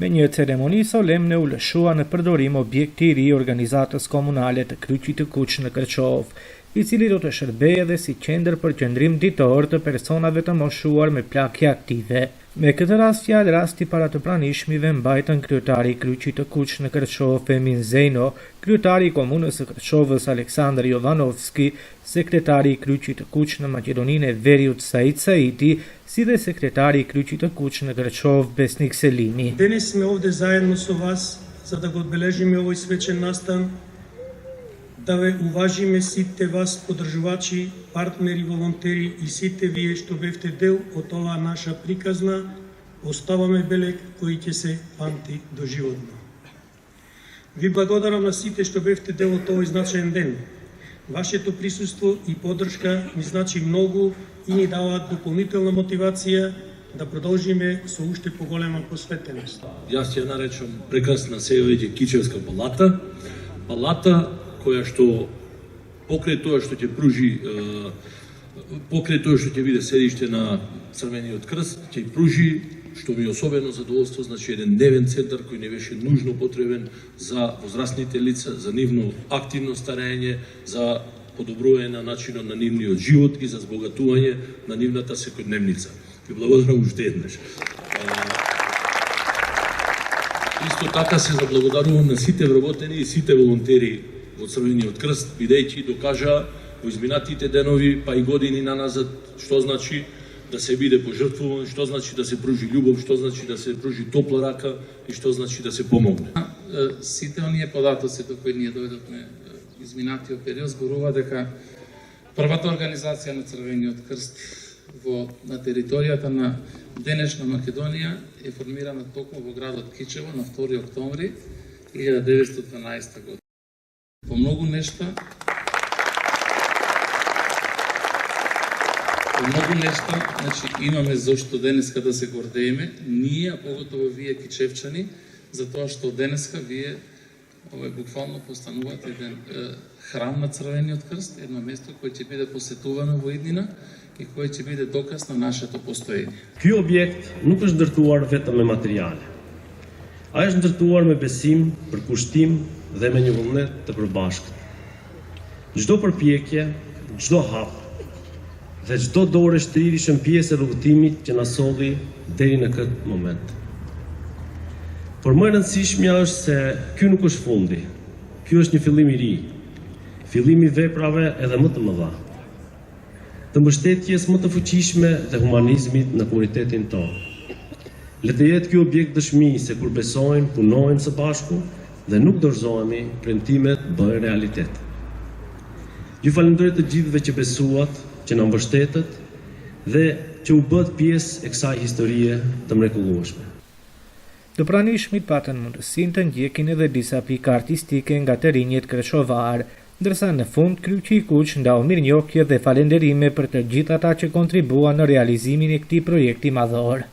Me një ceremoni solemne u lëshua në përdorim objekti i ri i organizatës komunale të Kryqit të Kuq në Kërçov, i cili do të shërbejë edhe si qendër për qëndrim ditor të personave të moshuar me plagë aktive. Me këtë rast fjalë rasti para të pranishmive mbajtën kryetari i Kryqit të Kuq në Kërçov Emin Zeno, kryetari i komunës së Kërçovës Aleksandr Jovanovski, sekretari i Kryqit të Kuq në Maqedoninë e Veriut Said Saidi, si dhe sekretari i Kryqit të Kuq në Kërçov Besnik Selimi. Денес сме овде заедно со вас за да го одбележиме овој свечен настан, да ве уважиме сите вас поддржувачи, партнери, волонтери и сите вие што бевте дел од оваа наша приказна, оставаме белег кој ќе се памти доживотно. Ви благодарам на сите што бевте дел од овој значаен ден. Вашето присуство и поддршка ни значи многу и ни даваат дополнителна мотивација да продолжиме со уште поголема посветеност. Јас ја наречам прекрасна сејавеќе Кичевска палата, палата која што покрај тоа што ќе пружи, покрај тоа што ќе биде седиште на Црвениот крст, ќе пружи, што ми е особено задоволство, значи еден дневен центар кој не беше нужно потребен за возрастните лица, за нивно активно старење, за подобрување на начинот на нивниот живот и за збогатување на нивната секојдневница. Ви благодарам уште еднаш. Исто така се заблагодарувам на сите вработени и сите волонтери во Црвениот крст, бидејќи докажа во изминатите денови, па и години наназад, што значи да се биде пожртвуван, што значи да се пружи љубов, што значи да се пружи топла рака и што значи да се помогне. Сите оние податоци до кои ние дојдовме изминатиот период зборува дека првата организација на Црвениот крст на територијата на денешна Македонија е формирана токму во градот Кичево на 2 октомври 1912 година. По многу нешта значи имаме зошто денеска да се гордееме, ние, а поготово вие кичевчани, за тоа што денеска вие буквално постанувате еден храм на Црвениот крст, едно место кое ќе биде посетувано во иднина и кое ќе биде доказ на нашето постоење. Ky objekt nuk është ndërtuar vetëm me materiale. Ai është ndërtuar me besim, përkushtim dhe me një vullnet të përbashkët. Çdo përpjekje, çdo hap dhe çdo dorë shtrirë ishën pjesë e rrugëtimit që na solli deri në këtë moment. Por më e rëndësishmja është se ky nuk është fundi. Ky është një fillim i ri, fillim i veprave edhe më të mëdha, të mbështetjes më të fuqishme dhe humanizmit në komunitetin tonë. Le të jetë ky objekt dëshmi se kur besojmë, punojmë së bashku dhe nuk dorëzohemi, premtimet bëhen realitet. Ju falenderoj të gjithëve që besuat, që na mbështetët dhe që u bët pjesë e kësaj historie të mrekullueshme. Të pranishmit patën mundësinë të ndjekin edhe disa pika artistike nga të rinjët kërçovar, ndërsa në fund Kryqi i Kuq ndau mirënjohje dhe falenderime për të gjithë ata që kontribuan në realizimin e këtij projekti madhor.